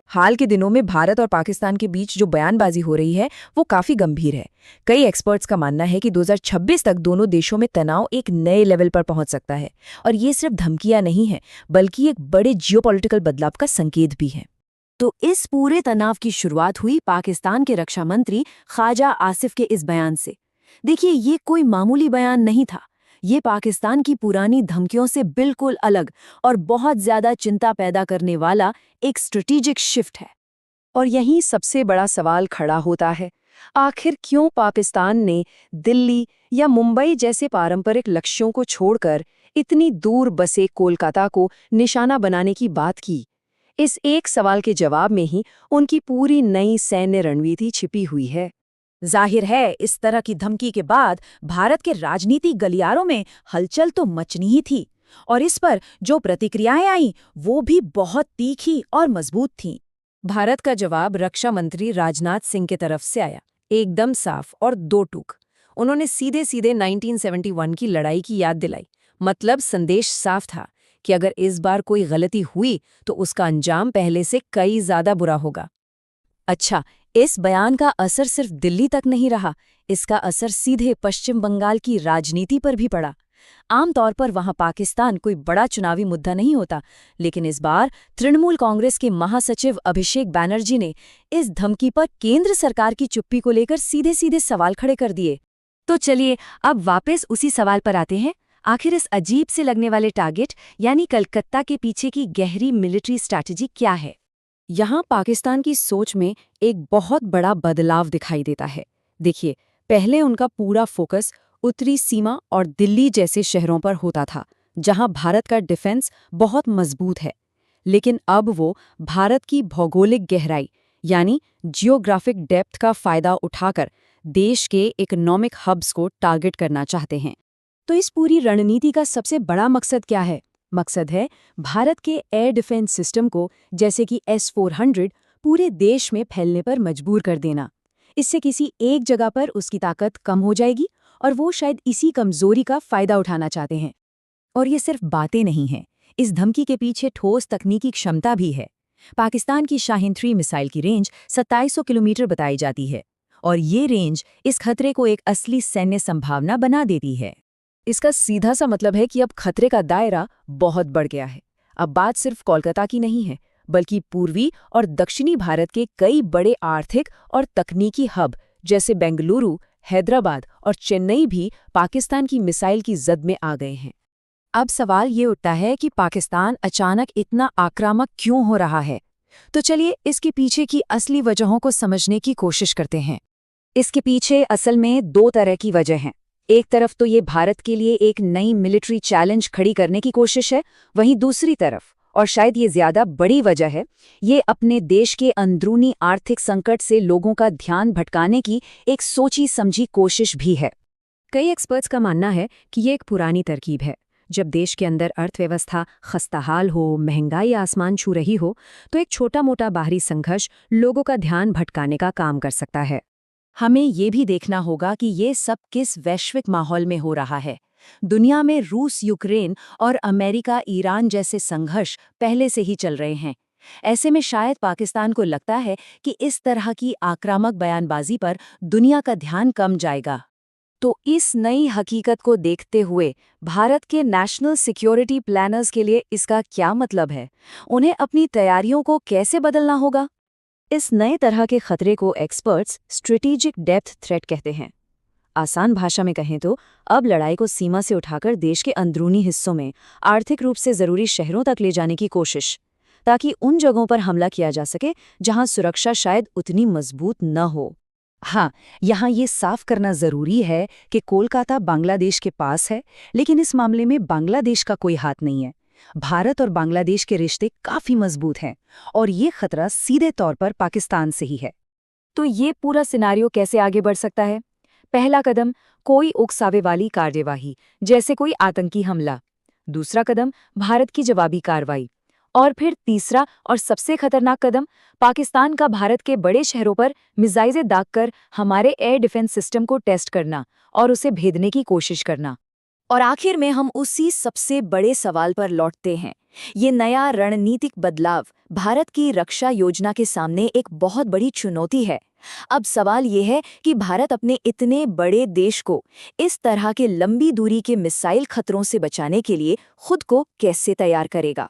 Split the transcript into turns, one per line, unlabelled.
हाल के दिनों में भारत और पाकिस्तान के बीच जो बयानबाजी हो रही है वो काफी गंभीर है। कई एक्सपर्ट्स का मानना है कि 2026 तक दोनों देशों में तनाव एक नए लेवल पर पहुंच सकता है और ये सिर्फ धमकियां नहीं है बल्कि एक बड़े जियोपॉलिटिकल बदलाव का संकेत भी है।
तो इस पूरे तनाव की शुरुआत हुई पाकिस्तान के रक्षा मंत्री ख्वाजा आसिफ के इस बयान से। देखिए, ये कोई मामूली बयान नहीं था। ये पाकिस्तान की पुरानी धमकियों से बिल्कुल अलग और बहुत ज्यादा चिंता पैदा करने वाला एक स्ट्रेटेजिक शिफ्ट है।
और यहीं सबसे बड़ा सवाल खड़ा होता है, आखिर क्यों पाकिस्तान ने दिल्ली या मुंबई जैसे पारंपरिक लक्ष्यों को छोड़कर इतनी दूर बसे कोलकाता को निशाना बनाने की बात की। इस एक सवाल के जवाब में ही उनकी पूरी नई सैन्य रणनीति छिपी हुई है। जाहिर है, इस तरह की धमकी के बाद भारत के राजनीतिक गलियारों में हलचल तो मचनी ही थी और इस पर जो प्रतिक्रियाएं आईं वो भी बहुत तीखी और मजबूत थीं। भारत का जवाब रक्षा मंत्री राजनाथ सिंह के तरफ से आया, एकदम साफ और दो टूक। उन्होंने सीधे सीधे 1971 की लड़ाई की याद दिलाई। मतलब संदेश साफ था कि अगर इस बार कोई गलती हुई तो उसका अंजाम पहले से कई ज्यादा बुरा होगा। अच्छा, इस बयान का असर सिर्फ दिल्ली तक नहीं रहा, इसका असर सीधे पश्चिम बंगाल की राजनीति पर भी पड़ा। आमतौर पर वहां पाकिस्तान कोई बड़ा चुनावी मुद्दा नहीं होता, लेकिन इस बार तृणमूल कांग्रेस के महासचिव अभिषेक बैनर्जी ने इस धमकी पर केंद्र सरकार की चुप्पी को लेकर सीधे सीधे सवाल खड़े कर दिए। तो चलिए अब वापस उसी सवाल पर आते हैं। आखिर इस अजीब से लगने वाले टारगेट यानी कलकत्ता के पीछे की गहरी मिलिट्री स्ट्रैटेजी क्या है? यहाँ पाकिस्तान की सोच में एक बहुत बड़ा बदलाव दिखाई देता है। देखिए, पहले उनका पूरा फोकस उत्तरी सीमा और दिल्ली जैसे शहरों पर होता था, जहां भारत का डिफेंस बहुत मजबूत है। लेकिन अब वो भारत की भौगोलिक गहराई यानी जियोग्राफिक डेप्थ का फायदा उठाकर देश के इकोनॉमिक हब्स को टारगेट करना चाहते हैं। तो इस पूरी रणनीति का सबसे बड़ा मकसद क्या है? मकसद है भारत के एयर डिफेंस सिस्टम को, जैसे कि S-400, पूरे देश में फैलने पर मजबूर कर देना। इससे किसी एक जगह पर उसकी ताकत कम हो जाएगी और वो शायद इसी कमजोरी का फायदा उठाना चाहते हैं। और ये सिर्फ बातें नहीं हैं, इस धमकी के पीछे ठोस तकनीकी क्षमता भी है। पाकिस्तान की शाहीन 3 मिसाइल की रेंज 2700 किलोमीटर बताई जाती है और ये रेंज इस खतरे को एक असली सैन्य संभावना बना देती है। इसका सीधा सा मतलब है कि अब खतरे का दायरा बहुत बढ़ गया है। अब बात सिर्फ कोलकाता की नहीं है, बल्कि पूर्वी और दक्षिणी भारत के कई बड़े आर्थिक और तकनीकी हब जैसे बेंगलुरु, हैदराबाद और चेन्नई भी पाकिस्तान की मिसाइल की जद में आ गए हैं। अब सवाल ये उठता है कि पाकिस्तान अचानक इतना आक्रामक क्यों हो रहा है? तो चलिए इसके पीछे की असली वजहों को समझने की कोशिश करते हैं। इसके पीछे असल में दो तरह की वजह हैं। एक तरफ तो ये भारत के लिए एक नई मिलिट्री चैलेंज खड़ी करने की कोशिश है, वहीं दूसरी तरफ, और शायद ये ज्यादा बड़ी वजह है, ये अपने देश के अंदरूनी आर्थिक संकट से लोगों का ध्यान भटकाने की एक सोची समझी कोशिश भी है। कई एक्सपर्ट्स का मानना है कि ये एक पुरानी तरकीब है। जब देश के अंदर अर्थव्यवस्था खस्ताहाल हो, महंगाई आसमान छू रही हो, तो एक छोटा मोटा बाहरी संघर्ष लोगों का ध्यान भटकाने का काम कर सकता है। हमें ये भी देखना होगा कि ये सब किस वैश्विक माहौल में हो रहा है। दुनिया में रूस, यूक्रेन और अमेरिका, ईरान जैसे संघर्ष पहले से ही चल रहे हैं। ऐसे में शायद पाकिस्तान को लगता है कि इस तरह की आक्रामक बयानबाजी पर दुनिया का ध्यान कम जाएगा। तो इस नई हकीकत को देखते हुए भारत के नेशनल सिक्योरिटी प्लानर्स के लिए इसका क्या मतलब है? उन्हें अपनी तैयारियों को कैसे बदलना होगा? इस नए तरह के खतरे को एक्सपर्ट्स स्ट्रेटेजिक डेप्थ थ्रेट कहते हैं। आसान भाषा में कहें तो अब लड़ाई को सीमा से उठाकर देश के अंदरूनी हिस्सों में आर्थिक रूप से जरूरी शहरों तक ले जाने की कोशिश, ताकि उन जगहों पर हमला किया जा सके जहां सुरक्षा शायद उतनी मजबूत न हो। हाँ, यहाँ ये साफ करना जरूरी है कि कोलकाता बांग्लादेश के पास है, लेकिन इस मामले में बांग्लादेश का कोई हाथ नहीं है। भारत और बांग्लादेश के रिश्ते काफी मजबूत हैं और ये खतरा सीधे तौर पर पाकिस्तान से ही है। तो ये पूरा सिनारियो कैसे आगे बढ़ सकता है? पहला कदम, कोई उकसावे वाली कार्यवाही, जैसे कोई आतंकी हमला। दूसरा कदम, भारत की जवाबी कार्रवाई। और फिर तीसरा और सबसे खतरनाक कदम, पाकिस्तान का भारत के बड़े शहरों पर मिसाइलें दागकर हमारे एयर डिफेंस सिस्टम को टेस्ट करना और उसे भेदने की कोशिश करना।
और आखिर में हम उसी सबसे बड़े सवाल पर लौटते हैं। ये नया रणनीतिक बदलाव भारत की रक्षा योजना के सामने एक बहुत बड़ी चुनौती है। अब सवाल ये है कि भारत अपने इतने बड़े देश को इस तरह के लंबी दूरी के मिसाइल खतरों से बचाने के लिए खुद को कैसे तैयार करेगा।